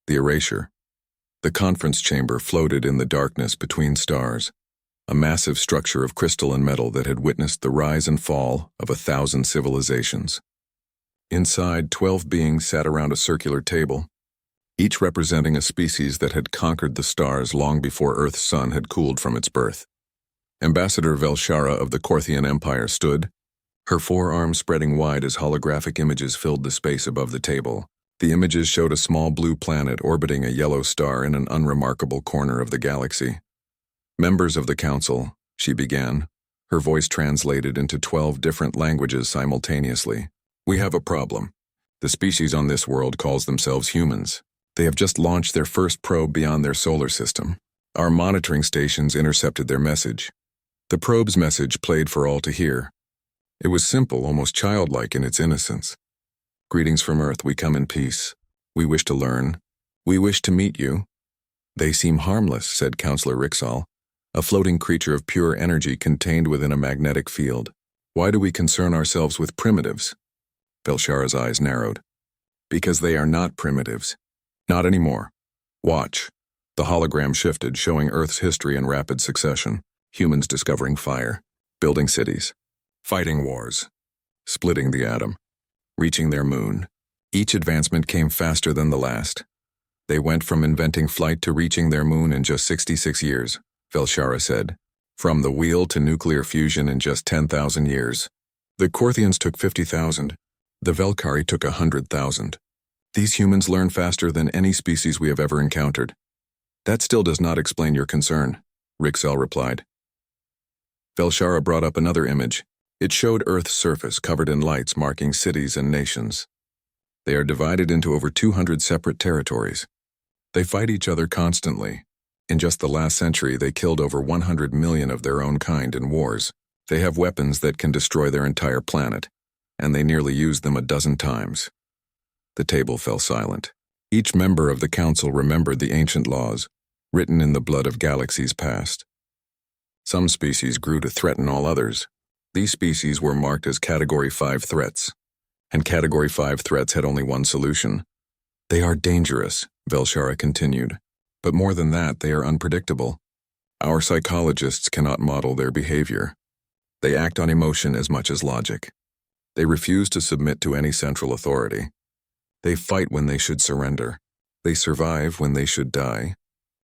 The erasure. The conference chamber floated in the darkness between stars, a massive structure of crystal and metal that had witnessed the rise and fall of 1,000 civilizations. Inside, 12 beings sat around a circular table, each representing a species that had conquered the stars long before Earth's sun had cooled from its birth. Ambassador Velshara of the Korthian Empire stood, her forearms spreading wide as holographic images filled the space above the table. The images showed a small blue planet orbiting a yellow star in an unremarkable corner of the galaxy. Members of the Council, she began, her voice translated into 12 different languages simultaneously. We have a problem. The species on this world calls themselves humans. They have just launched their first probe beyond their solar system. Our monitoring stations intercepted their message. The probe's message played for all to hear. It was simple, almost childlike in its innocence. Greetings from Earth, we come in peace. We wish to learn. We wish to meet you. They seem harmless, said Counselor Rixall, a floating creature of pure energy contained within a magnetic field. Why do we concern ourselves with primitives? Velshara's eyes narrowed. Because they are not primitives. Not anymore. Watch. The hologram shifted, showing Earth's history in rapid succession. Humans discovering fire, building cities, fighting wars, splitting the atom, reaching their moon. Each advancement came faster than the last. They went from inventing flight to reaching their moon in just 66 years, Velshara said. From the wheel to nuclear fusion in just 10,000 years. The Korthians took 50,000. The Velkari took 100,000. These humans learn faster than any species we have ever encountered. That still does not explain your concern, Rixall replied. Velshara brought up another image. It showed Earth's surface covered in lights marking cities and nations. They are divided into over 200 separate territories. They fight each other constantly. In just the last century, they killed over 100 million of their own kind in wars. They have weapons that can destroy their entire planet, and they nearly used them a dozen times. The table fell silent. Each member of the council remembered the ancient laws, written in the blood of galaxies past. Some species grew to threaten all others. These species were marked as Category 5 threats, and Category 5 threats had only one solution. They are dangerous, Velshara continued, but more than that, they are unpredictable. Our psychologists cannot model their behavior. They act on emotion as much as logic. They refuse to submit to any central authority. They fight when they should surrender. They survive when they should die.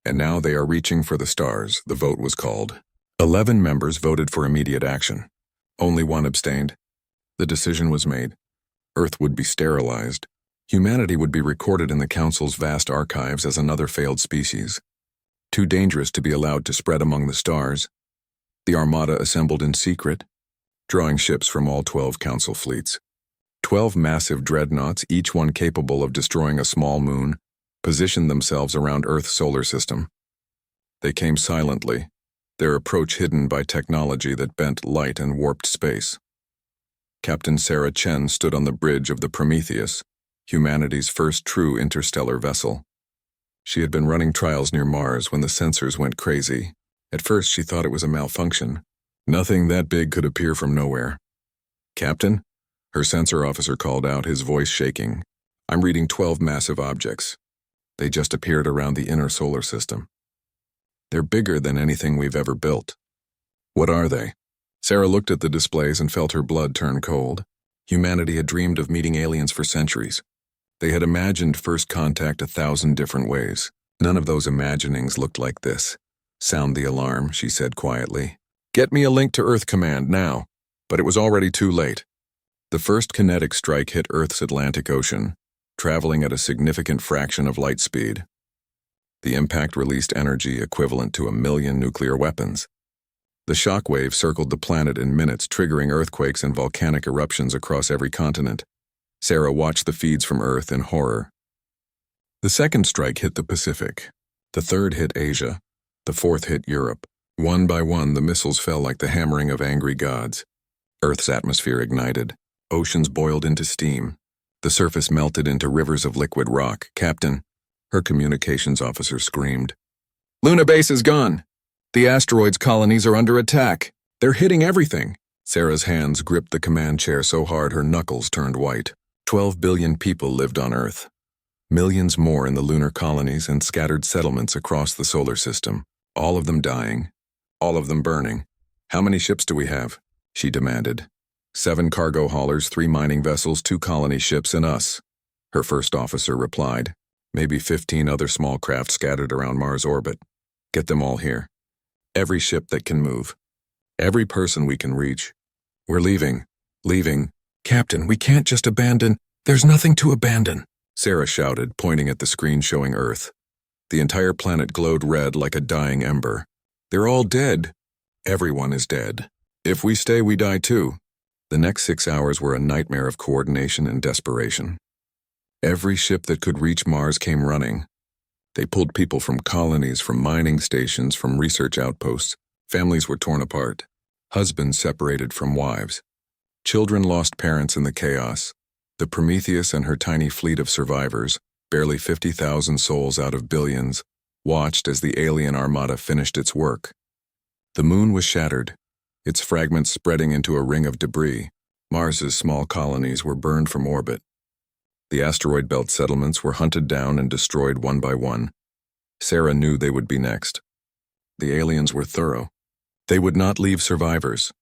And now they are reaching for the stars, the vote was called. 11 members voted for immediate action. Only one abstained. The decision was made. Earth would be sterilized. Humanity would be recorded in the Council's vast archives as another failed species. Too dangerous to be allowed to spread among the stars. The Armada assembled in secret, drawing ships from all 12 Council fleets. 12 massive dreadnoughts, each one capable of destroying a small moon, positioned themselves around Earth's solar system. They came silently, their approach hidden by technology that bent light and warped space. Captain Sarah Chen stood on the bridge of the Prometheus, humanity's first true interstellar vessel. She had been running trials near Mars when the sensors went crazy. At first she thought it was a malfunction. Nothing that big could appear from nowhere. Captain? Her sensor officer called out, his voice shaking. I'm reading 12 massive objects. They just appeared around the inner solar system. They're bigger than anything we've ever built. What are they? Sarah looked at the displays and felt her blood turn cold. Humanity had dreamed of meeting aliens for centuries. They had imagined first contact 1,000 different ways. None of those imaginings looked like this. Sound the alarm, she said quietly. Get me a link to Earth Command now. But it was already too late. The first kinetic strike hit Earth's Atlantic Ocean, traveling at a significant fraction of light speed. The impact released energy equivalent to 1 million nuclear weapons. The shockwave circled the planet in minutes, triggering earthquakes and volcanic eruptions across every continent. Sarah watched the feeds from Earth in horror. The second strike hit the Pacific. The third hit Asia. The fourth hit Europe. One by one, the missiles fell like the hammering of angry gods. Earth's atmosphere ignited. Oceans boiled into steam. The surface melted into rivers of liquid rock. Captain, her communications officer screamed. Luna base is gone. The asteroids' colonies are under attack. They're hitting everything. Sarah's hands gripped the command chair so hard her knuckles turned white. 12 billion people lived on Earth. Millions more in the lunar colonies and scattered settlements across the solar system, all of them dying, all of them burning. "How many ships do we have?" she demanded. "7 cargo haulers, 3 mining vessels, 2 colony ships, and us," her first officer replied. "Maybe 15 other small craft scattered around Mars' orbit. Get them all here. Every ship that can move. Every person we can reach. We're leaving. Leaving. Captain, we can't just abandon. There's nothing to abandon," Sarah shouted, pointing at the screen showing Earth. The entire planet glowed red like a dying ember. "They're all dead. Everyone is dead. If we stay, we die too." The next 6 hours were a nightmare of coordination and desperation. Every ship that could reach Mars came running. They pulled people from colonies, from mining stations, from research outposts. Families were torn apart. Husbands separated from wives. Children lost parents in the chaos. The Prometheus and her tiny fleet of survivors, barely 50,000 souls out of billions, watched as the alien armada finished its work. The moon was shattered, its fragments spreading into a ring of debris. Mars's small colonies were burned from orbit. The asteroid belt settlements were hunted down and destroyed one by one. Sarah knew they would be next. The aliens were thorough. They would not leave survivors.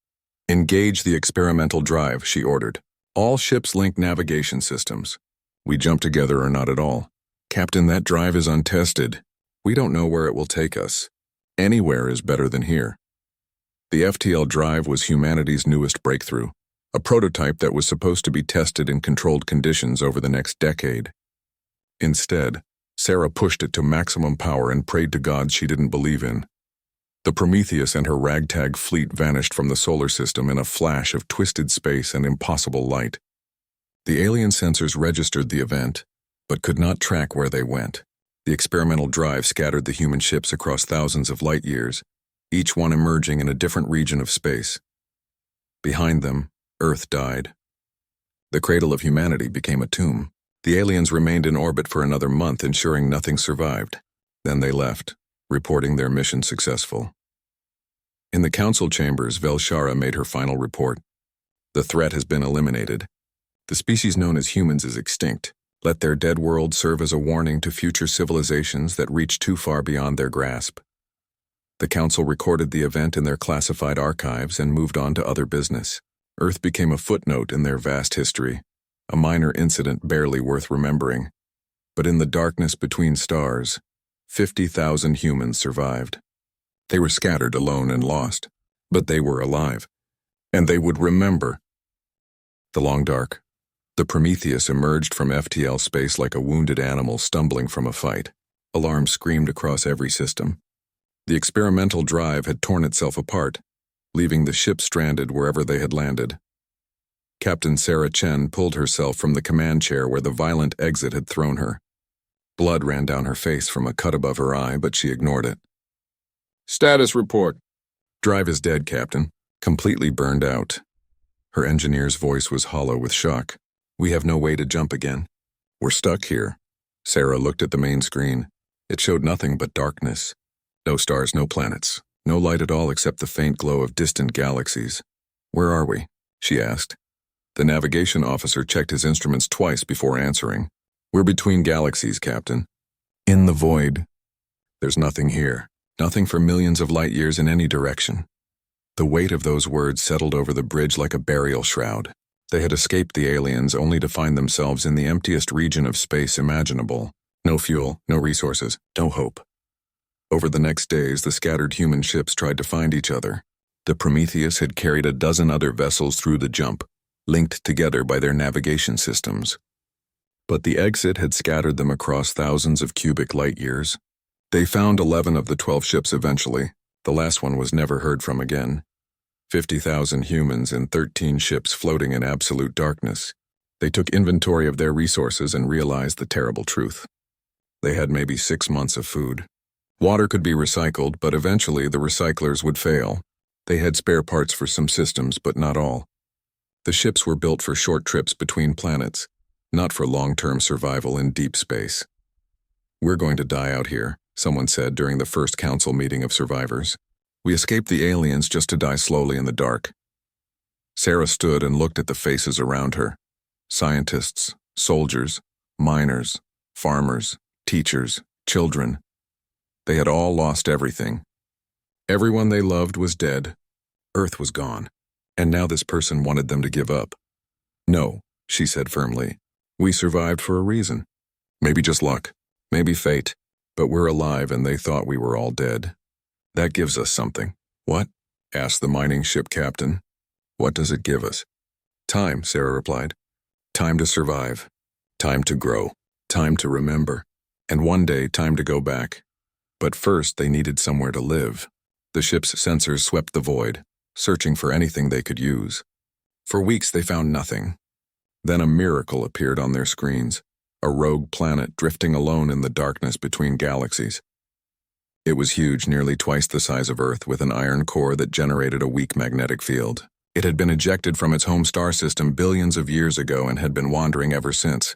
"Engage the experimental drive," she ordered. "All ships link navigation systems. We jump together or not at all. Captain, that drive is untested. We don't know where it will take us. Anywhere is better than here." The FTL drive was humanity's newest breakthrough, a prototype that was supposed to be tested in controlled conditions over the next decade. Instead, Sarah pushed it to maximum power and prayed to gods she didn't believe in. The Prometheus and her ragtag fleet vanished from the solar system in a flash of twisted space and impossible light. The alien sensors registered the event, but could not track where they went. The experimental drive scattered the human ships across thousands of light years, each one emerging in a different region of space. Behind them, Earth died. The cradle of humanity became a tomb. The aliens remained in orbit for another month, ensuring nothing survived. Then they left, reporting their mission successful. In the council chambers, Velshara made her final report. "The threat has been eliminated. The species known as humans is extinct. Let their dead world serve as a warning to future civilizations that reach too far beyond their grasp." The council recorded the event in their classified archives and moved on to other business. Earth became a footnote in their vast history, a minor incident barely worth remembering. But in the darkness between stars, 50,000 humans survived. They were scattered, alone, and lost, but they were alive, and they would remember. The long dark. The Prometheus emerged from FTL space like a wounded animal stumbling from a fight. Alarms screamed across every system. The experimental drive had torn itself apart, leaving the ship stranded wherever they had landed. Captain Sarah Chen pulled herself from the command chair where the violent exit had thrown her. Blood ran down her face from a cut above her eye, but she ignored it. "Status report." "Drive is dead, Captain. Completely burned out." Her engineer's voice was hollow with shock. "We have no way to jump again. We're stuck here." Sarah looked at the main screen. It showed nothing but darkness. No stars, no planets. No light at all except the faint glow of distant galaxies. "Where are we?" she asked. The navigation officer checked his instruments twice before answering. "We're between galaxies, Captain. In the void. There's nothing here. Nothing for millions of light years in any direction." The weight of those words settled over the bridge like a burial shroud. They had escaped the aliens only to find themselves in the emptiest region of space imaginable. No fuel, no resources, no hope. Over the next days, the scattered human ships tried to find each other. The Prometheus had carried a dozen other vessels through the jump, linked together by their navigation systems. But the exit had scattered them across thousands of cubic light years. They found 11 of the 12 ships eventually. The last one was never heard from again. 50,000 humans in 13 ships floating in absolute darkness. They took inventory of their resources and realized the terrible truth. They had maybe 6 months of food. Water could be recycled, but eventually the recyclers would fail. They had spare parts for some systems, but not all. The ships were built for short trips between planets, not for long-term survival in deep space. "We're going to die out here," someone said during the first council meeting of survivors. "We escaped the aliens just to die slowly in the dark." Sarah stood and looked at the faces around her. Scientists, soldiers, miners, farmers, teachers, children. They had all lost everything. Everyone they loved was dead. Earth was gone. And now this person wanted them to give up. No, she said firmly. We survived for a reason. Maybe just luck. Maybe fate. But we're alive and they thought we were all dead. That gives us something. What? Asked the mining ship captain. What does it give us? Time, Sarah replied. Time to survive. Time to grow. Time to remember. And one day, time to go back. But first, they needed somewhere to live. The ship's sensors swept the void, searching for anything they could use. For weeks, they found nothing. Then a miracle appeared on their screens, a rogue planet drifting alone in the darkness between galaxies. It was huge, nearly twice the size of Earth, with an iron core that generated a weak magnetic field. It had been ejected from its home star system billions of years ago and had been wandering ever since.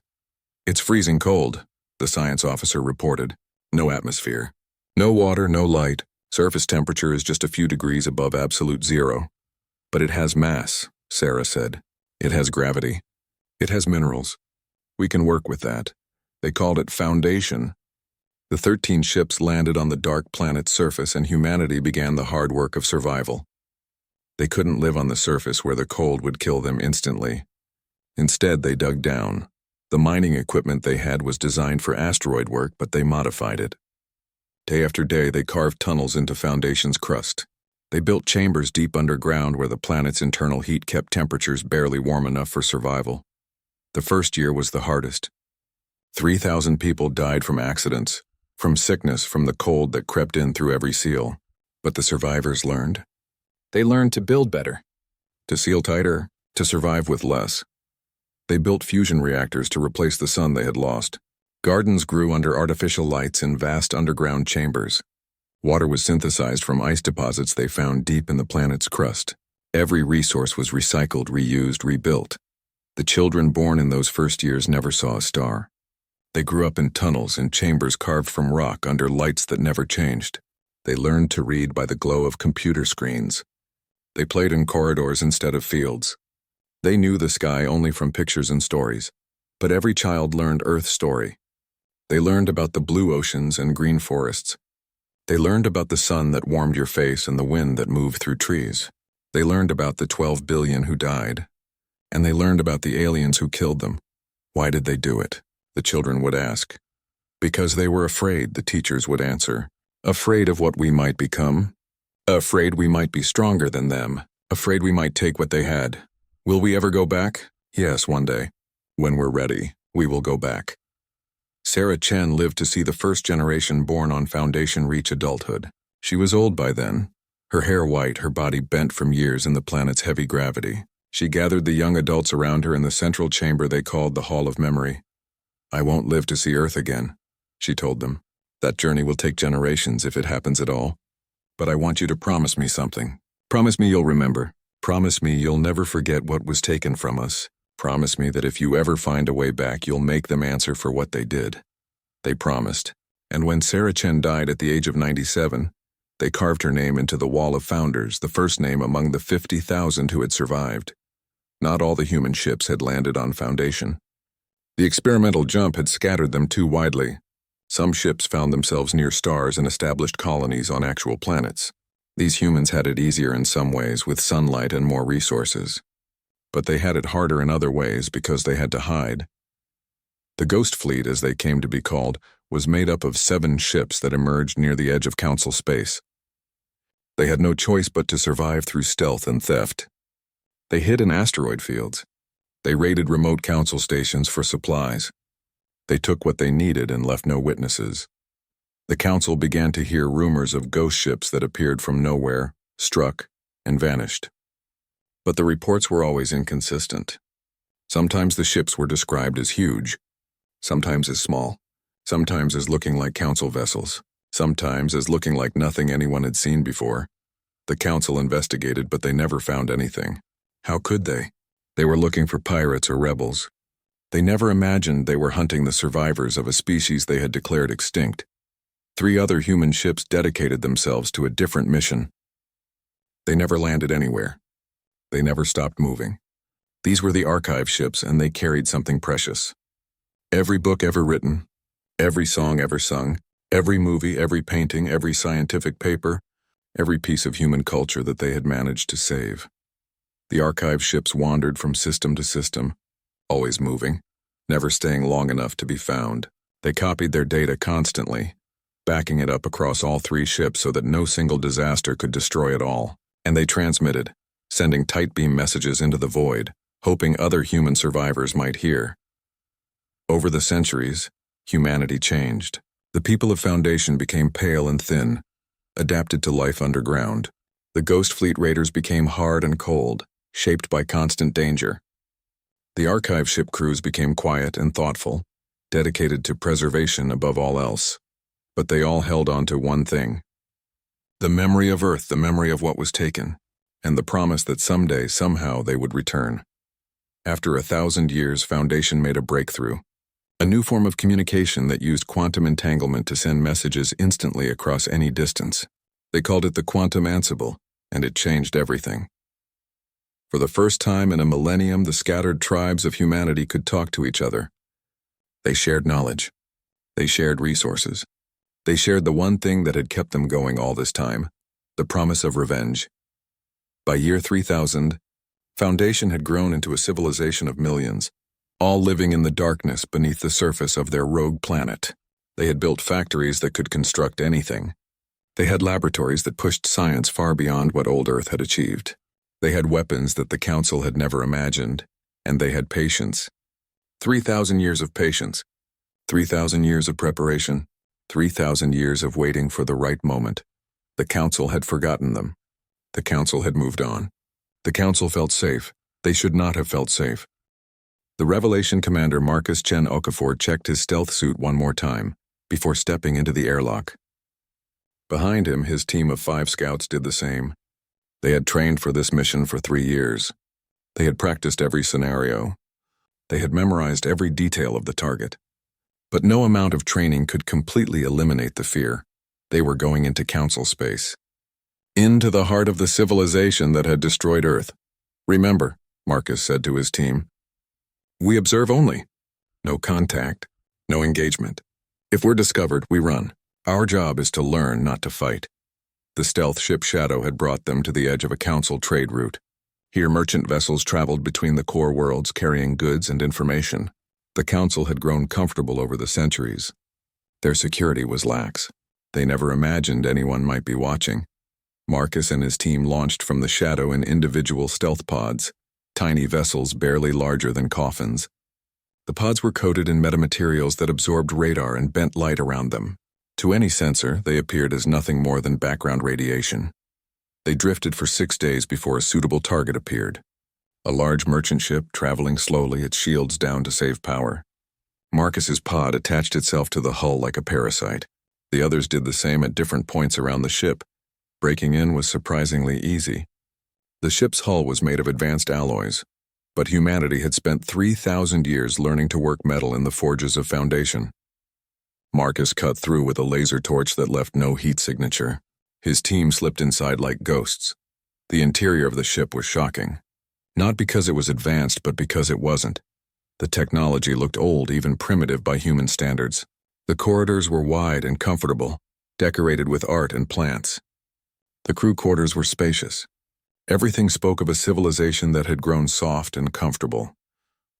It's freezing cold, the science officer reported. No atmosphere. No water, no light. Surface temperature is just a few degrees above absolute zero. But it has mass, Sarah said. It has gravity. It has minerals. We can work with that. They called it Foundation. The 13 ships landed on the dark planet's surface and humanity began the hard work of survival. They couldn't live on the surface where the cold would kill them instantly. Instead, they dug down. The mining equipment they had was designed for asteroid work, but they modified it. Day after day, they carved tunnels into Foundation's crust. They built chambers deep underground where the planet's internal heat kept temperatures barely warm enough for survival. The first year was the hardest. 3,000 people died from accidents, from sickness, from the cold that crept in through every seal. But the survivors learned. They learned to build better, to seal tighter, to survive with less. They built fusion reactors to replace the sun they had lost. Gardens grew under artificial lights in vast underground chambers. Water was synthesized from ice deposits they found deep in the planet's crust. Every resource was recycled, reused, rebuilt. The children born in those first years never saw a star. They grew up in tunnels and chambers carved from rock under lights that never changed. They learned to read by the glow of computer screens. They played in corridors instead of fields. They knew the sky only from pictures and stories. But every child learned Earth's story. They learned about the blue oceans and green forests. They learned about the sun that warmed your face and the wind that moved through trees. They learned about the 12 billion who died. And they learned about the aliens who killed them. Why did they do it? The children would ask. Because they were afraid, the teachers would answer. Afraid of what we might become. Afraid we might be stronger than them. Afraid we might take what they had. Will we ever go back? Yes, one day. When we're ready, we will go back. Sarah Chen lived to see the first generation born on Foundation reach adulthood. She was old by then, her hair white, her body bent from years in the planet's heavy gravity. She gathered the young adults around her in the central chamber they called the Hall of Memory. I won't live to see Earth again, she told them. That journey will take generations if it happens at all. But I want you to promise me something. Promise me you'll remember. Promise me you'll never forget what was taken from us. Promise me that if you ever find a way back, you'll make them answer for what they did. They promised. And when Sarah Chen died at the age of 97, they carved her name into the Wall of Founders, the first name among the 50,000 who had survived. Not all the human ships had landed on Foundation. The experimental jump had scattered them too widely. Some ships found themselves near stars and established colonies on actual planets. These humans had it easier in some ways, with sunlight and more resources. But they had it harder in other ways because they had to hide. The Ghost Fleet, as they came to be called, was made up of 7 ships that emerged near the edge of Council space. They had no choice but to survive through stealth and theft. They hid in asteroid fields. They raided remote Council stations for supplies. They took what they needed and left no witnesses. The Council began to hear rumors of ghost ships that appeared from nowhere, struck, and vanished. But the reports were always inconsistent. Sometimes the ships were described as huge, sometimes as small, sometimes as looking like Council vessels, sometimes as looking like nothing anyone had seen before. The Council investigated, but they never found anything. How could they? They were looking for pirates or rebels. They never imagined they were hunting the survivors of a species they had declared extinct. 3 other human ships dedicated themselves to a different mission. They never landed anywhere. They never stopped moving. These were the archive ships, and they carried something precious. Every book ever written, Every song ever sung, every movie, every painting, every scientific paper, every piece of human culture that they had managed to save. The archive ships wandered from system to system, always moving, never staying long enough to be found. They copied their data constantly, backing it up across all three ships so that no single disaster could destroy it all. And they transmitted, sending tight beam messages into the void, hoping other human survivors might hear. Over the centuries, humanity changed. The people of Foundation became pale and thin, adapted to life underground. The Ghost Fleet raiders became hard and cold, shaped by constant danger. The archive ship crews became quiet and thoughtful, dedicated to preservation above all else. But they all held on to one thing: the memory of Earth, the memory of what was taken, and the promise that someday, somehow, they would return. After 1,000 years, Foundation made a breakthrough. A new form of communication that used quantum entanglement to send messages instantly across any distance. They called it the quantum ansible, and it changed everything. For the first time in a millennium, the scattered tribes of humanity could talk to each other. They shared knowledge. They shared resources. They shared the one thing that had kept them going all this time: the promise of revenge. By year 3000, Foundation had grown into a civilization of millions, all living in the darkness beneath the surface of their rogue planet. They had built factories that could construct anything. They had laboratories that pushed science far beyond what old Earth had achieved. They had weapons that the Council had never imagined, and they had patience. 3,000 years of patience, 3,000 years of preparation, 3,000 years of waiting for the right moment. The Council had forgotten them. The Council had moved on. The Council felt safe. They should not have felt safe. The Revelation Commander Marcus Chen Okafor checked his stealth suit one more time, before stepping into the airlock. Behind him, his team of 5 scouts did the same. They had trained for this mission for 3 years. They had practiced every scenario. They had memorized every detail of the target. But no amount of training could completely eliminate the fear. They were going into Council space. Into the heart of the civilization that had destroyed Earth. Remember, Marcus said to his team, we observe only. No contact, no engagement. If we're discovered, we run. Our job is to learn, not to fight. The stealth ship Shadow had brought them to the edge of a Council trade route. Here merchant vessels traveled between the core worlds carrying goods and information. The Council had grown comfortable over the centuries. Their security was lax. They never imagined anyone might be watching. Marcus and his team launched from the Shadow in individual stealth pods, tiny vessels barely larger than coffins. The pods were coated in metamaterials that absorbed radar and bent light around them. To any sensor, they appeared as nothing more than background radiation. They drifted for 6 days before a suitable target appeared. A large merchant ship traveling slowly, its shields down to save power. Marcus's pod attached itself to the hull like a parasite. The others did the same at different points around the ship. Breaking in was surprisingly easy. The ship's hull was made of advanced alloys, but humanity had spent 3,000 years learning to work metal in the forges of Foundation. Marcus cut through with a laser torch that left no heat signature. His team slipped inside like ghosts. The interior of the ship was shocking. Not because it was advanced, but because it wasn't. The technology looked old, even primitive by human standards. The corridors were wide and comfortable, decorated with art and plants. The crew quarters were spacious. Everything spoke of a civilization that had grown soft and comfortable.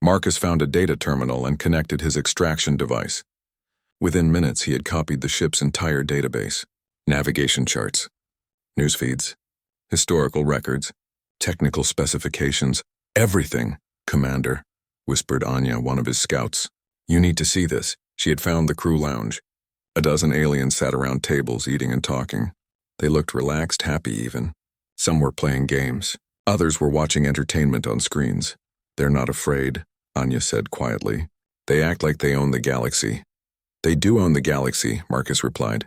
Marcus found a data terminal and connected his extraction device. Within minutes, he had copied the ship's entire database. Navigation charts, news feeds, historical records, technical specifications, everything, Commander, whispered Anya, one of his scouts. You need to see this. She had found the crew lounge. A dozen aliens sat around tables eating and talking. They looked relaxed, happy even. Some were playing games. Others were watching entertainment on screens. They're not afraid, Anya said quietly. They act like they own the galaxy. They do own the galaxy, Marcus replied.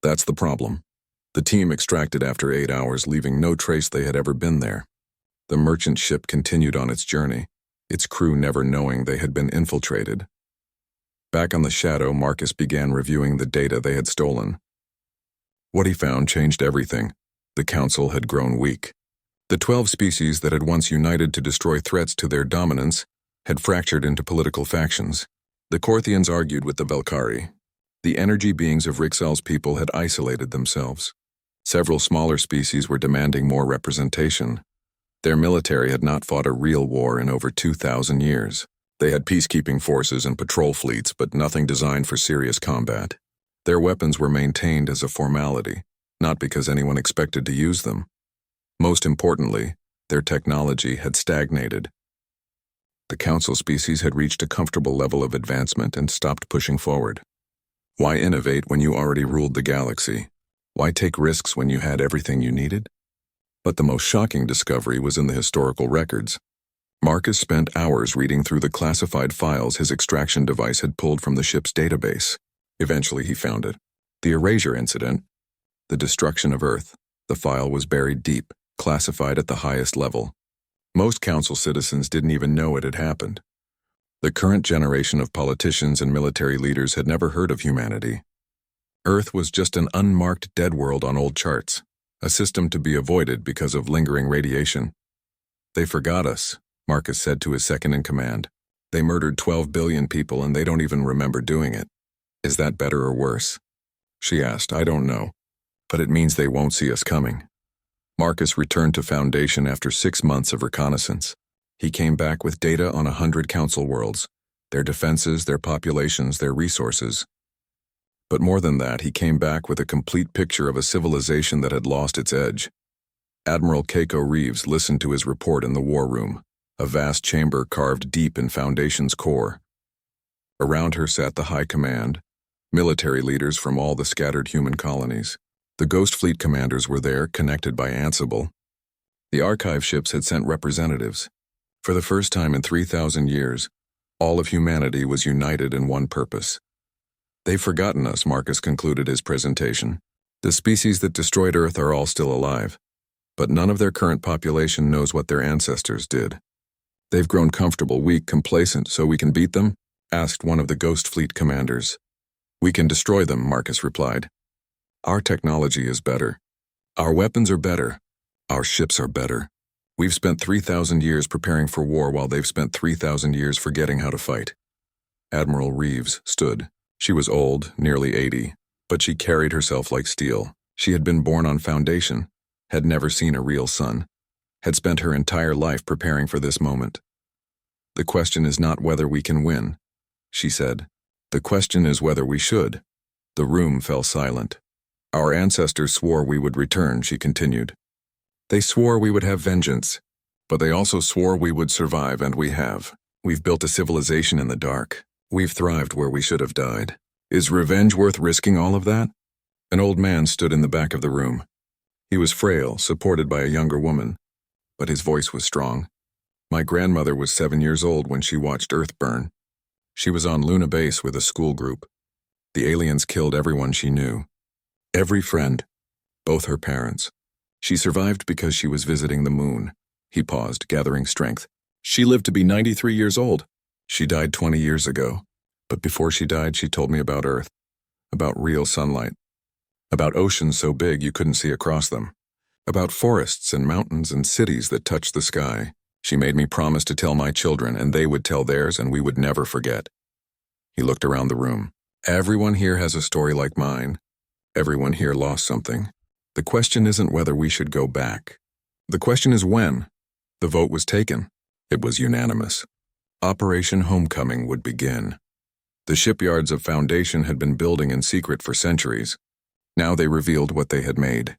That's the problem. The team extracted after 8 hours, leaving no trace they had ever been there. The merchant ship continued on its journey, its crew never knowing they had been infiltrated. Back on the Shadow, Marcus began reviewing the data they had stolen. What he found changed everything. The Council had grown weak. The 12 species that had once united to destroy threats to their dominance had fractured into political factions. The Korthians argued with the Velkari, The energy beings of Rixal's people had isolated themselves. Several smaller species were demanding more representation. Their military had not fought a real war in over 2,000 years. They had peacekeeping forces and patrol fleets, but nothing designed for serious combat. Their weapons were maintained as a formality, not because anyone expected to use them. Most importantly, their technology had stagnated. The council species had reached a comfortable level of advancement and stopped pushing forward. Why innovate when you already ruled the galaxy? Why take risks when you had everything you needed? But the most shocking discovery was in the historical records. Marcus spent hours reading through the classified files his extraction device had pulled from the ship's database. Eventually he found it. The erasure incident, the destruction of Earth. The file was buried deep, classified at the highest level. Most council citizens didn't even know it had happened. The current generation of politicians and military leaders had never heard of humanity. Earth was just an unmarked dead world on old charts, a system to be avoided because of lingering radiation. They forgot us, Marcus said to his second-in-command. They murdered 12 billion people and they don't even remember doing it. Is that better or worse? She asked. I don't know, but it means they won't see us coming. Marcus returned to Foundation after 6 months of reconnaissance. He came back with data on 100 council worlds, their defenses, their populations, their resources. But more than that, he came back with a complete picture of a civilization that had lost its edge. Admiral Keiko Reeves listened to his report in the war room, a vast chamber carved deep in Foundation's core. Around her sat the High Command, military leaders from all the scattered human colonies. The Ghost Fleet commanders were there, connected by Ansible. The archive ships had sent representatives. For the first time in 3,000 years, all of humanity was united in one purpose. They've forgotten us, Marcus concluded his presentation. The species that destroyed Earth are all still alive, but none of their current population knows what their ancestors did. They've grown comfortable, weak, complacent, so we can beat them? Asked one of the Ghost Fleet commanders. We can destroy them, Marcus replied. Our technology is better. Our weapons are better. Our ships are better. We've spent 3,000 years preparing for war while they've spent 3,000 years forgetting how to fight. Admiral Reeves stood. She was old, nearly 80, but she carried herself like steel. She had been born on Foundation, had never seen a real sun, had spent her entire life preparing for this moment. The question is not whether we can win, she said. The question is whether we should. The room fell silent. Our ancestors swore we would return, she continued. They swore we would have vengeance, but they also swore we would survive, and we have. We've built a civilization in the dark. We've thrived where we should have died. Is revenge worth risking all of that? An old man stood in the back of the room. He was frail, supported by a younger woman, but his voice was strong. My grandmother was 7 years old when she watched Earth burn. She was on Luna Base with a school group. The aliens killed everyone she knew. Every friend, both her parents. She survived because she was visiting the moon. He paused, gathering strength. She lived to be 93 years old. She died 20 years ago. But before she died, she told me about Earth, about real sunlight, about oceans so big you couldn't see across them, about forests and mountains and cities that touched the sky. She made me promise to tell my children, and they would tell theirs, and we would never forget. He looked around the room. Everyone here has a story like mine. Everyone here lost something. The question isn't whether we should go back. The question is when. The vote was taken. It was unanimous. Operation Homecoming would begin. The shipyards of Foundation had been building in secret for centuries. Now they revealed what they had made.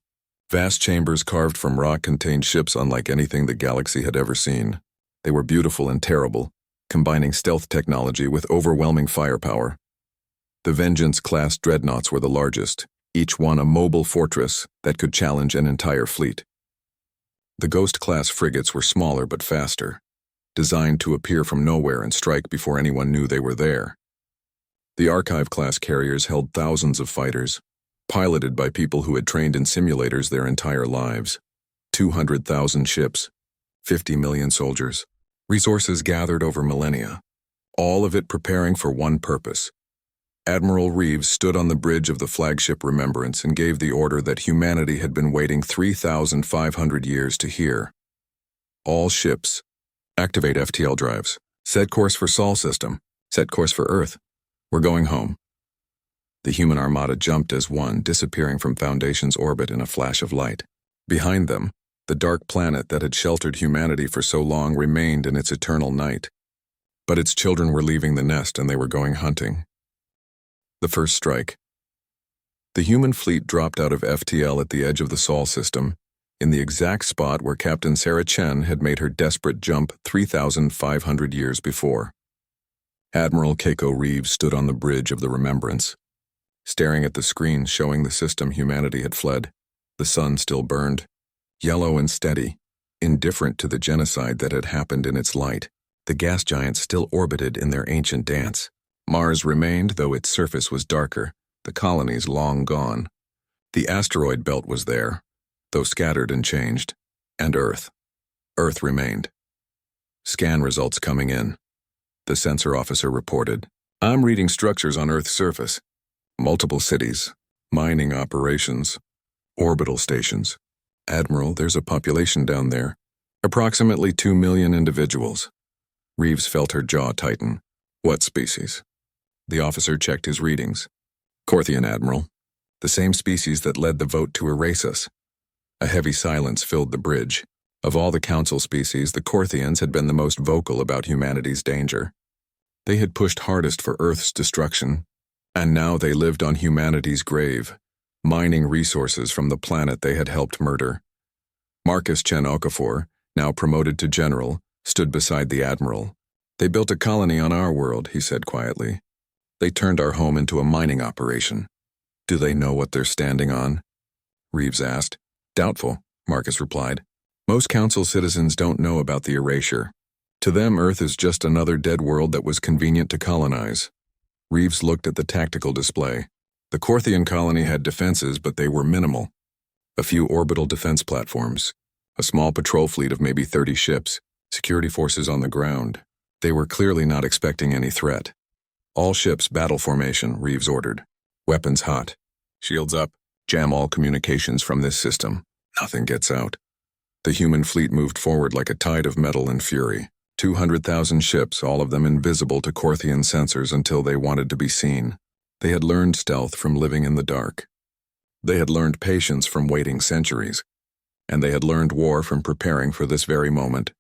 Vast chambers carved from rock contained ships unlike anything the galaxy had ever seen. They were beautiful and terrible, combining stealth technology with overwhelming firepower. The Vengeance-class dreadnoughts were the largest, each one a mobile fortress that could challenge an entire fleet. The Ghost-class frigates were smaller but faster, designed to appear from nowhere and strike before anyone knew they were there. The Archive-class carriers held thousands of fighters, piloted by people who had trained in simulators their entire lives. 200,000 ships, 50 million soldiers, resources gathered over millennia, all of it preparing for one purpose. Admiral Reeves stood on the bridge of the flagship Remembrance and gave the order that humanity had been waiting 3,500 years to hear. All ships, activate FTL drives. Set course for Sol system. Set course for Earth. We're going home. The human armada jumped as one, disappearing from Foundation's orbit in a flash of light. Behind them, the dark planet that had sheltered humanity for so long remained in its eternal night. But its children were leaving the nest and they were going hunting. The first strike. The human fleet dropped out of FTL at the edge of the Sol system, in the exact spot where Captain Sarah Chen had made her desperate jump 3,500 years before. Admiral Keiko Reeves stood on the bridge of the Remembrance, staring at the screen showing the system humanity had fled. The sun still burned, yellow and steady, indifferent to the genocide that had happened in its light. The gas giants still orbited in their ancient dance. Mars remained, though its surface was darker, the colonies long gone. The asteroid belt was there, though scattered and changed. And Earth. Earth remained. Scan results coming in. The sensor officer reported. I'm reading structures on Earth's surface. Multiple cities, mining operations, orbital stations. Admiral, there's a population down there. Approximately 2 million individuals. Reeves felt her jaw tighten. What species? The officer checked his readings. Corthian, Admiral. The same species that led the vote to erase us. A heavy silence filled the bridge. Of all the Council species, the Corthians had been the most vocal about humanity's danger. They had pushed hardest for Earth's destruction, and now they lived on humanity's grave, mining resources from the planet they had helped murder. Marcus Chen Okafor, now promoted to general, stood beside the Admiral. They built a colony on our world, he said quietly. They turned our home into a mining operation. Do they know what they're standing on? Reeves asked. Doubtful, Marcus replied. Most Council citizens don't know about the erasure. To them, Earth is just another dead world that was convenient to colonize. Reeves looked at the tactical display. The Corthian colony had defenses, but they were minimal. A few orbital defense platforms, a small patrol fleet of maybe 30 ships, security forces on the ground. They were clearly not expecting any threat. All ships battle formation, Reeves ordered. Weapons hot. Shields up. Jam all communications from this system. Nothing gets out. The human fleet moved forward like a tide of metal and fury. 200,000 ships, all of them invisible to Corthian sensors until they wanted to be seen. They had learned stealth from living in the dark. They had learned patience from waiting centuries. And they had learned war from preparing for this very moment.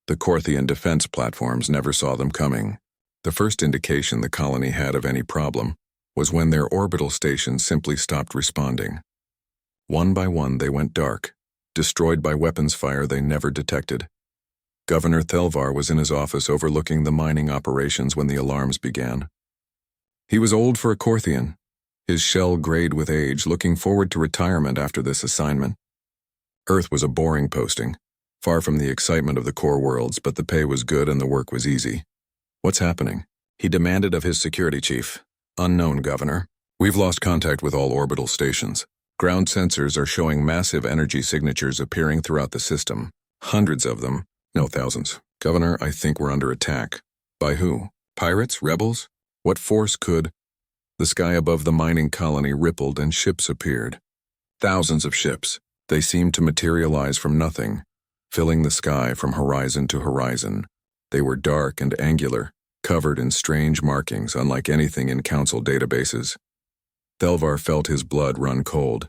The Corthian defense platforms never saw them coming. The first indication the colony had of any problem was when their orbital stations simply stopped responding. One by one they went dark, destroyed by weapons fire they never detected. Governor Thelvar was in his office overlooking the mining operations when the alarms began. He was old for a Corthian, his shell grayed with age, looking forward to retirement after this assignment. Earth was a boring posting, far from the excitement of the core worlds, but the pay was good and the work was easy. What's happening? He demanded of his security chief. Unknown, Governor. We've lost contact with all orbital stations. Ground sensors are showing massive energy signatures appearing throughout the system. Hundreds of them. No, thousands. Governor, I think we're under attack. By who? Pirates? Rebels? What force could? The sky above the mining colony rippled and ships appeared. Thousands of ships. They seemed to materialize from nothing, filling the sky from horizon to horizon. They were dark and angular, covered in strange markings unlike anything in Council databases. Thelvar felt his blood run cold.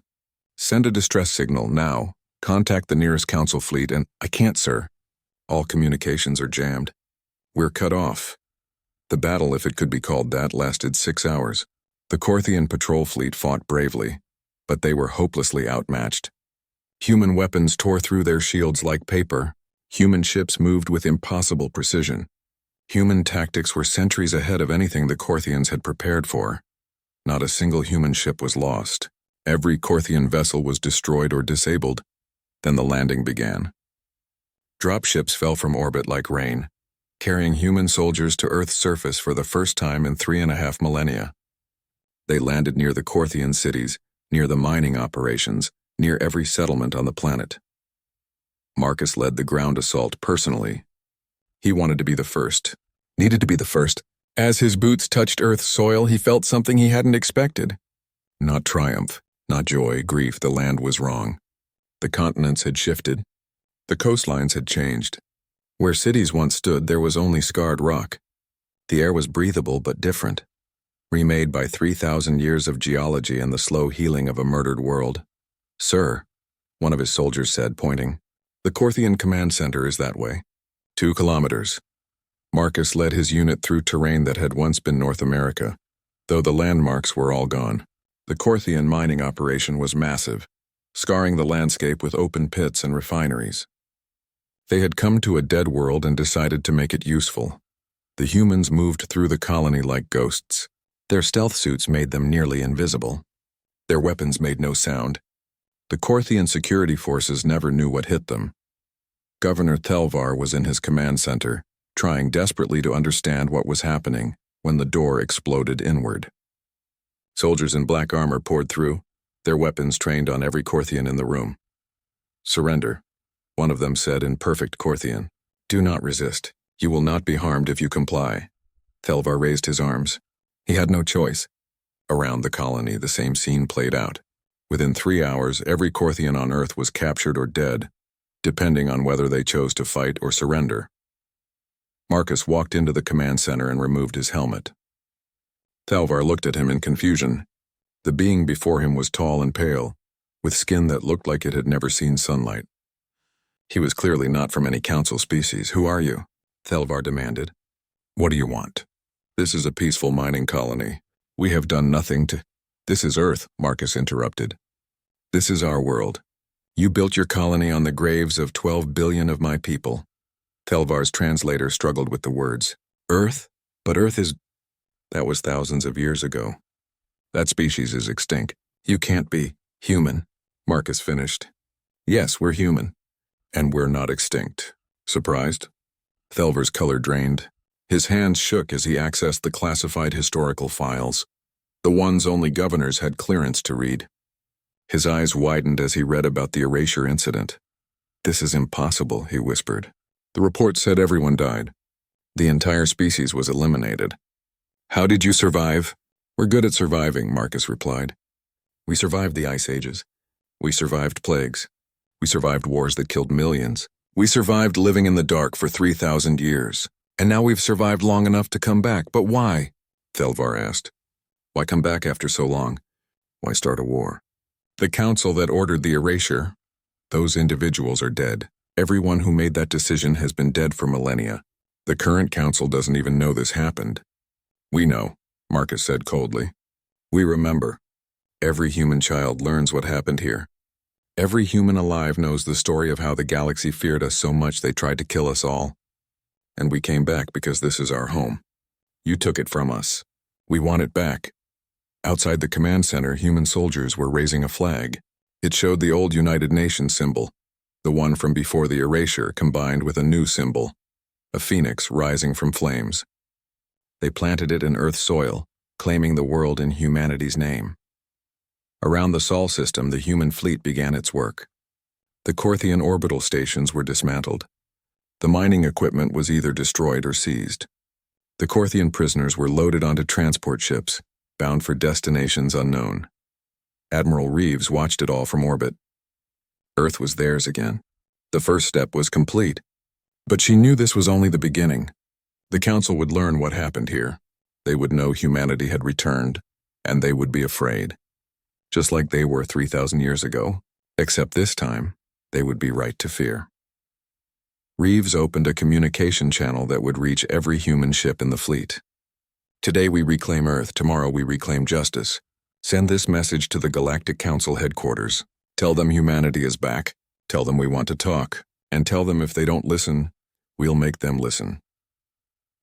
Send a distress signal, now. Contact the nearest Council fleet and— I can't, sir. All communications are jammed. We're cut off. The battle, if it could be called that, lasted 6 hours. The Corthian patrol fleet fought bravely, but they were hopelessly outmatched. Human weapons tore through their shields like paper. Human ships moved with impossible precision. Human tactics were centuries ahead of anything the Corthians had prepared for. Not a single human ship was lost. Every Corthian vessel was destroyed or disabled. Then the landing began. Dropships fell from orbit like rain, carrying human soldiers to Earth's surface for the first time in 3.5 millennia. They landed near the Corthian cities, near the mining operations, near every settlement on the planet. Marcus led the ground assault personally. He wanted to be the first, needed to be the first. As his boots touched Earth's soil, he felt something he hadn't expected. Not triumph, not joy, grief, the land was wrong. The continents had shifted. The coastlines had changed. Where cities once stood, there was only scarred rock. The air was breathable but different. remade by 3,000 years of geology and the slow healing of a murdered world. Sir, one of his soldiers said, pointing. The Corthian command center is that way. 2 kilometers. Marcus led his unit through terrain that had once been North America, though the landmarks were all gone. The Corthian mining operation was massive, scarring the landscape with open pits and refineries. They had come to a dead world and decided to make it useful. The humans moved through the colony like ghosts. Their stealth suits made them nearly invisible. Their weapons made no sound. The Corthian security forces never knew what hit them. Governor Thelvar was in his command center, trying desperately to understand what was happening when the door exploded inward. Soldiers in black armor poured through, their weapons trained on every Corthian in the room. Surrender, one of them said in perfect Corthian. Do not resist. You will not be harmed if you comply. Thelvar raised his arms. He had no choice. Around the colony, the same scene played out. Within 3 hours, every Corthian on Earth was captured or dead, depending on whether they chose to fight or surrender. Marcus walked into the command center and removed his helmet. Thelvar looked at him in confusion. The being before him was tall and pale, with skin that looked like it had never seen sunlight. He was clearly not from any council species. Who are you? Thelvar demanded. What do you want? This is a peaceful mining colony. We have done nothing to— This is Earth, Marcus interrupted. This is our world. You built your colony on the graves of 12 billion of my people. Thelvar's translator struggled with the words. Earth? But Earth is— That was thousands of years ago. That species is extinct. You can't be human, Marcus finished. Yes, we're human. And we're not extinct. Surprised? Thelvar's color drained. His hands shook as he accessed the classified historical files, the ones only governors had clearance to read. His eyes widened as he read about the erasure incident. This is impossible, he whispered. The report said everyone died. The entire species was eliminated. How did you survive? We're good at surviving, Marcus replied. We survived the ice ages. We survived plagues. We survived wars that killed millions. We survived living in the dark for 3,000 years. And now we've survived long enough to come back. But why? Thelvar asked. Why come back after so long? Why start a war? The council that ordered the erasure, those individuals are dead. Everyone who made that decision has been dead for millennia. The current council doesn't even know this happened. We know, Marcus said coldly. We remember. Every human child learns what happened here. Every human alive knows the story of how the galaxy feared us so much they tried to kill us all. And we came back because this is our home. You took it from us. We want it back. Outside the command center, human soldiers were raising a flag. It showed the old United Nations symbol, the one from before the erasure combined with a new symbol, a phoenix rising from flames. They planted it in Earth's soil, claiming the world in humanity's name. Around the Sol system, the human fleet began its work. The Corthian orbital stations were dismantled. The mining equipment was either destroyed or seized. The Corthian prisoners were loaded onto transport ships, bound for destinations unknown. Admiral Reeves watched it all from orbit. Earth was theirs again. The first step was complete. But she knew this was only the beginning. The council would learn what happened here. They would know humanity had returned, and they would be afraid. Just like they were 3,000 years ago, except this time, they would be right to fear. Reeves opened a communication channel that would reach every human ship in the fleet. Today we reclaim Earth, tomorrow we reclaim justice. Send this message to the Galactic Council headquarters. Tell them humanity is back. Tell them we want to talk. And tell them if they don't listen, we'll make them listen.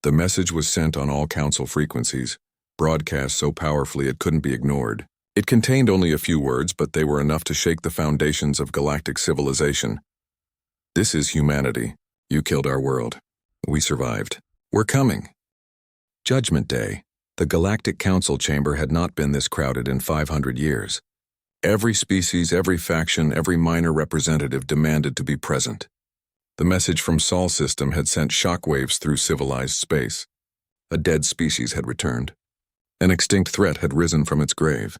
The message was sent on all council frequencies, broadcast so powerfully it couldn't be ignored. It contained only a few words, but they were enough to shake the foundations of galactic civilization. This is humanity. You killed our world. We survived. We're coming. Judgment Day. The Galactic Council chamber had not been this crowded in 500 years. Every species, every faction, every minor representative demanded to be present. The message from Sol system had sent shockwaves through civilized space. A dead species had returned. An extinct threat had risen from its grave,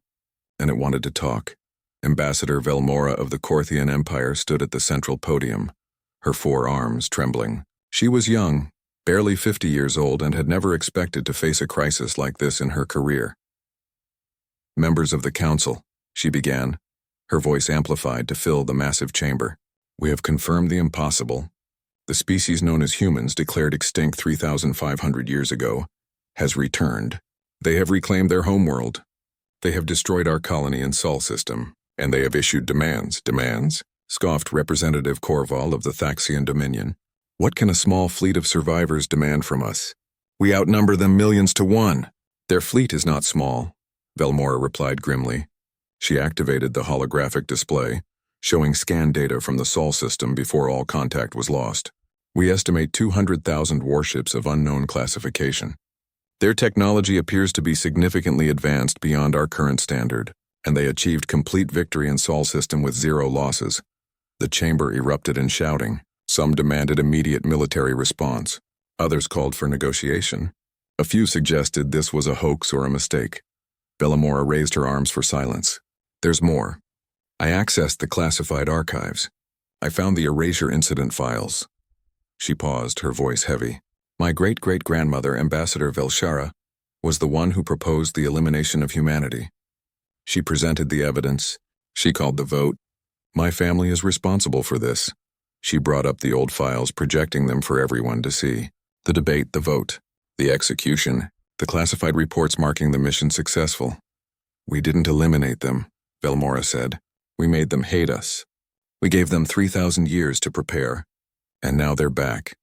and it wanted to talk. Ambassador Velmora of the Corthian Empire stood at the central podium, her 4 arms trembling. She was young, barely 50 years old, and had never expected to face a crisis like this in her career. Members of the Council, she began, her voice amplified to fill the massive chamber. We have confirmed the impossible. The species known as humans, declared extinct 3,500 years ago, has returned. They have reclaimed their homeworld. They have destroyed our colony and sol system, and they have issued demands. Demands? Scoffed Representative Corval of the Thaxian Dominion. What can a small fleet of survivors demand from us? We outnumber them millions to one. Their fleet is not small, Velmora replied grimly. She activated the holographic display, showing scan data from the sol system before all contact was lost. We estimate 200,000 warships of unknown classification. Their technology appears to be significantly advanced beyond our current standard, and they achieved complete victory in sol system with 0 losses. The chamber erupted in shouting. Some demanded immediate military response. Others called for negotiation. A few suggested this was a hoax or a mistake. Bellamora raised her arms for silence. There's more. I accessed the classified archives. I found the erasure incident files. She paused, her voice heavy. My great-great-grandmother, Ambassador Velshara, was the one who proposed the elimination of humanity. She presented the evidence. She called the vote. My family is responsible for this. She brought up the old files, projecting them for everyone to see. The debate, the vote, the execution, the classified reports marking the mission successful. We didn't eliminate them, Velmora said. We made them hate us. We gave them 3,000 years to prepare, and now they're back.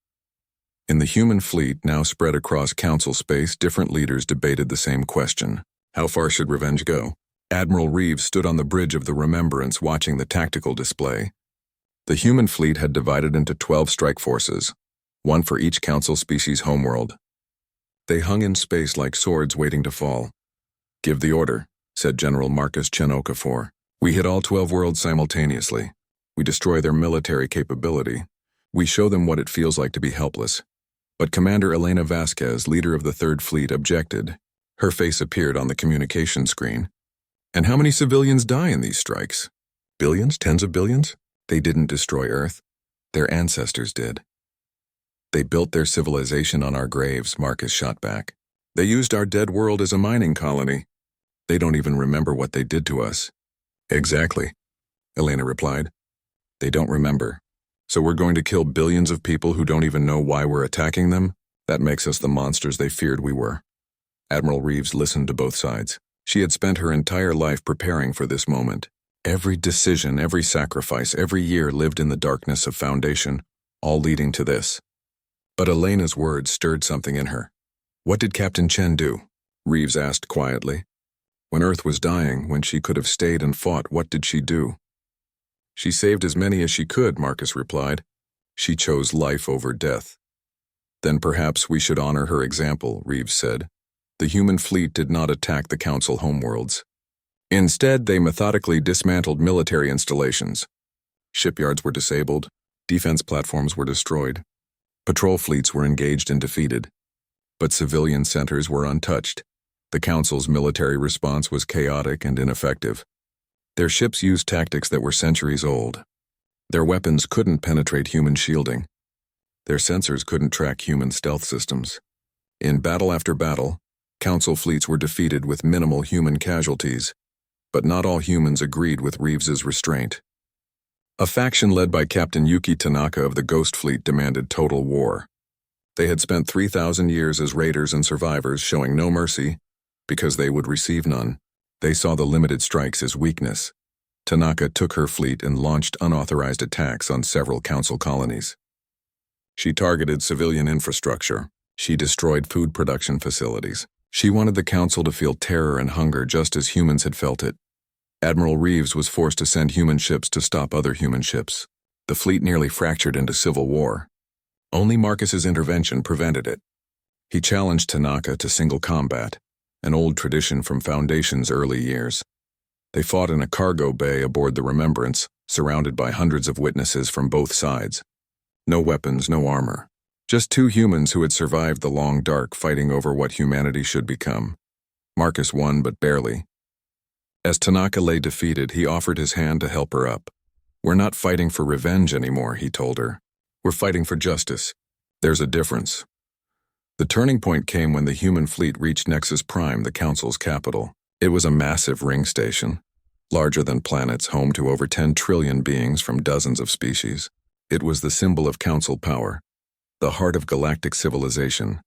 In the human fleet, now spread across council space, different leaders debated the same question. How far should revenge go? Admiral Reeves stood on the bridge of the Remembrance watching the tactical display. The human fleet had divided into 12 strike forces, one for each council species homeworld. They hung in space like swords waiting to fall. Give the order, said General Marcus Chen Okafor. We hit all 12 worlds simultaneously. We destroy their military capability. We show them what it feels like to be helpless. But Commander Elena Vasquez, leader of the Third Fleet, objected. Her face appeared on the communication screen. And how many civilians die in these strikes? Billions? Tens of billions? They didn't destroy Earth. Their ancestors did. They built their civilization on our graves, Marcus shot back. They used our dead world as a mining colony. They don't even remember what they did to us. Exactly, Elena replied. They don't remember. So we're going to kill billions of people who don't even know why we're attacking them? That makes us the monsters they feared we were. Admiral Reeves listened to both sides. She had spent her entire life preparing for this moment. Every decision, every sacrifice, every year lived in the darkness of Foundation, all leading to this. But Elena's words stirred something in her. What did Captain Chen do? Reeves asked quietly. When Earth was dying, when she could have stayed and fought, what did she do? She saved as many as she could, Marcus replied. She chose life over death. Then perhaps we should honor her example, Reeves said. The human fleet did not attack the Council homeworlds. Instead, they methodically dismantled military installations. Shipyards were disabled, defense platforms were destroyed, patrol fleets were engaged and defeated. But civilian centers were untouched. The Council's military response was chaotic and ineffective. Their ships used tactics that were centuries old. Their weapons couldn't penetrate human shielding. Their sensors couldn't track human stealth systems. In battle after battle, Council fleets were defeated with minimal human casualties, but not all humans agreed with Reeves's restraint. A faction led by Captain Yuki Tanaka of the Ghost Fleet demanded total war. They had spent 3,000 years as raiders and survivors, showing no mercy, because they would receive none. They saw the limited strikes as weakness. Tanaka took her fleet and launched unauthorized attacks on several Council colonies. She targeted civilian infrastructure. She destroyed food production facilities. She wanted the Council to feel terror and hunger just as humans had felt it. Admiral Reeves was forced to send human ships to stop other human ships. The fleet nearly fractured into civil war. Only Marcus's intervention prevented it. He challenged Tanaka to single combat, an old tradition from Foundation's early years. They fought in a cargo bay aboard the Remembrance, surrounded by hundreds of witnesses from both sides. No weapons, no armor. Just two humans who had survived the long dark, fighting over what humanity should become. Marcus won, but barely. As Tanaka lay defeated, he offered his hand to help her up. We're not fighting for revenge anymore, he told her. We're fighting for justice. There's a difference. The turning point came when the human fleet reached Nexus Prime, the Council's capital. It was a massive ring station, larger than planets, home to over 10 trillion beings from dozens of species. It was the symbol of council power, the heart of galactic civilization.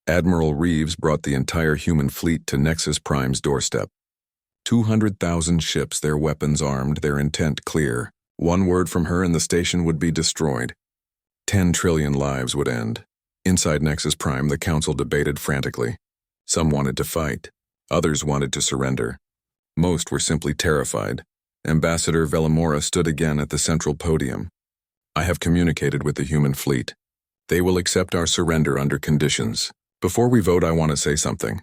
Admiral Reeves brought the entire human fleet to Nexus Prime's doorstep. 200,000 ships, their weapons armed, their intent clear. One word from her and the station would be destroyed. 10 trillion lives would end. Inside Nexus Prime, the council debated frantically. Some wanted to fight. Others wanted to surrender. Most were simply terrified. Ambassador Velamora stood again at the central podium. I have communicated with the human fleet. They will accept our surrender under conditions. Before we vote, I want to say something.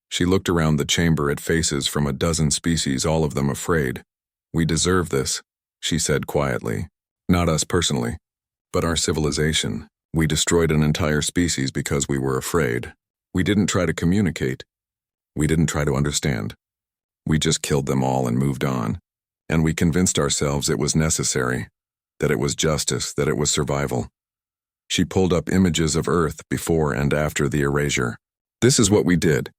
She looked around the chamber at faces from a dozen species, all of them afraid. We deserve this, she said quietly. Not us personally, but our civilization. We destroyed an entire species because we were afraid. We didn't try to communicate. We didn't try to understand. We just killed them all and moved on. And we convinced ourselves it was necessary, that it was justice, that it was survival. She pulled up images of Earth before and after the erasure. This is what we did.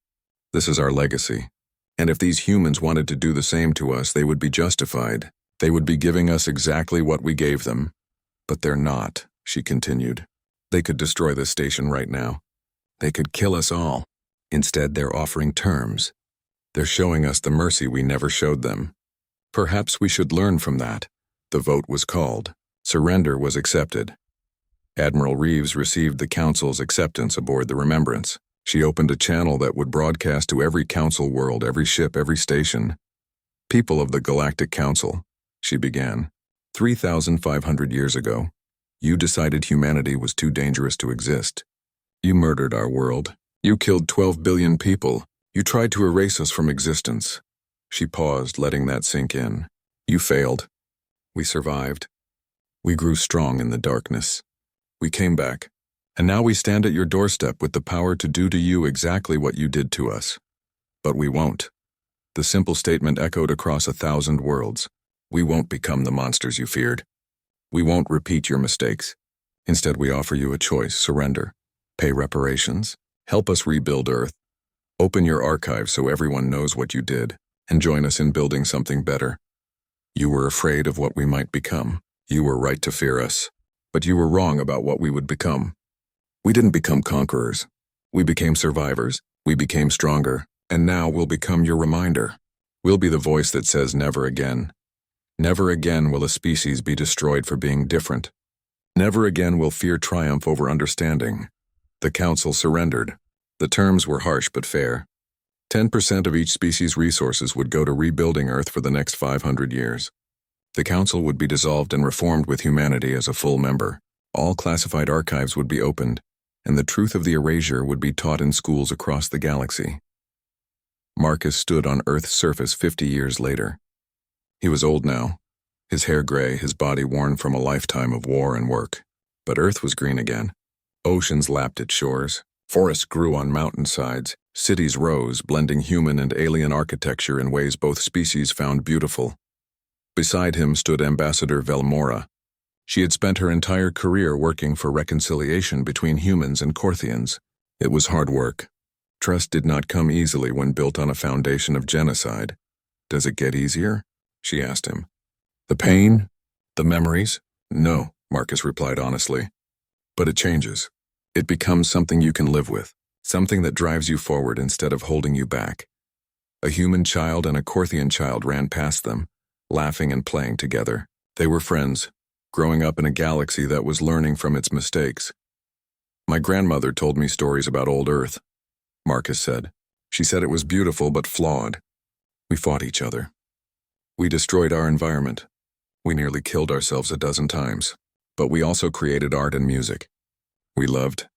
This is our legacy. And if these humans wanted to do the same to us, they would be justified. They would be giving us exactly what we gave them. But they're not, she continued. They could destroy this station right now. They could kill us all. Instead, they're offering terms. They're showing us the mercy we never showed them. Perhaps we should learn from that. The vote was called. Surrender was accepted. Admiral Reeves received the Council's acceptance aboard the Remembrance. She opened a channel that would broadcast to every Council world, every ship, every station. People of the Galactic Council, she began. 3,500 years ago, you decided humanity was too dangerous to exist. You murdered our world. You killed 12 billion people. You tried to erase us from existence. She paused, letting that sink in. You failed. We survived. We grew strong in the darkness. We came back. And now we stand at your doorstep with the power to do to you exactly what you did to us. But we won't. The simple statement echoed across 1,000 worlds. We won't become the monsters you feared. We won't repeat your mistakes. Instead, we offer you a choice: surrender, pay reparations, help us rebuild Earth, open your archive so everyone knows what you did, and join us in building something better. You were afraid of what we might become. You were right to fear us. But you were wrong about what we would become. We didn't become conquerors. We became survivors. We became stronger. And now we'll become your reminder. We'll be the voice that says never again. Never again will a species be destroyed for being different. Never again will fear triumph over understanding. The Council surrendered. The terms were harsh but fair. 10% of each species' resources would go to rebuilding Earth for the next 500 years. The Council would be dissolved and reformed with humanity as a full member. All classified archives would be opened, and the truth of the erasure would be taught in schools across the galaxy. Marcus stood on Earth's surface 50 years later. He was old now, his hair gray, his body worn from a lifetime of war and work. But Earth was green again. Oceans lapped its shores. Forests grew on mountainsides. Cities rose, blending human and alien architecture in ways both species found beautiful. Beside him stood Ambassador Velamora. She had spent her entire career working for reconciliation between humans and Corthians. It was hard work. Trust did not come easily when built on a foundation of genocide. Does it get easier? She asked him. The pain? The memories? No, Marcus replied honestly. But it changes. It becomes something you can live with, something that drives you forward instead of holding you back. A human child and a Corthian child ran past them, laughing and playing together. They were friends, growing up in a galaxy that was learning from its mistakes. My grandmother told me stories about old Earth, Marcus said. She said it was beautiful but flawed. We fought each other. We destroyed our environment. We nearly killed ourselves a dozen times. But we also created art and music. We loved,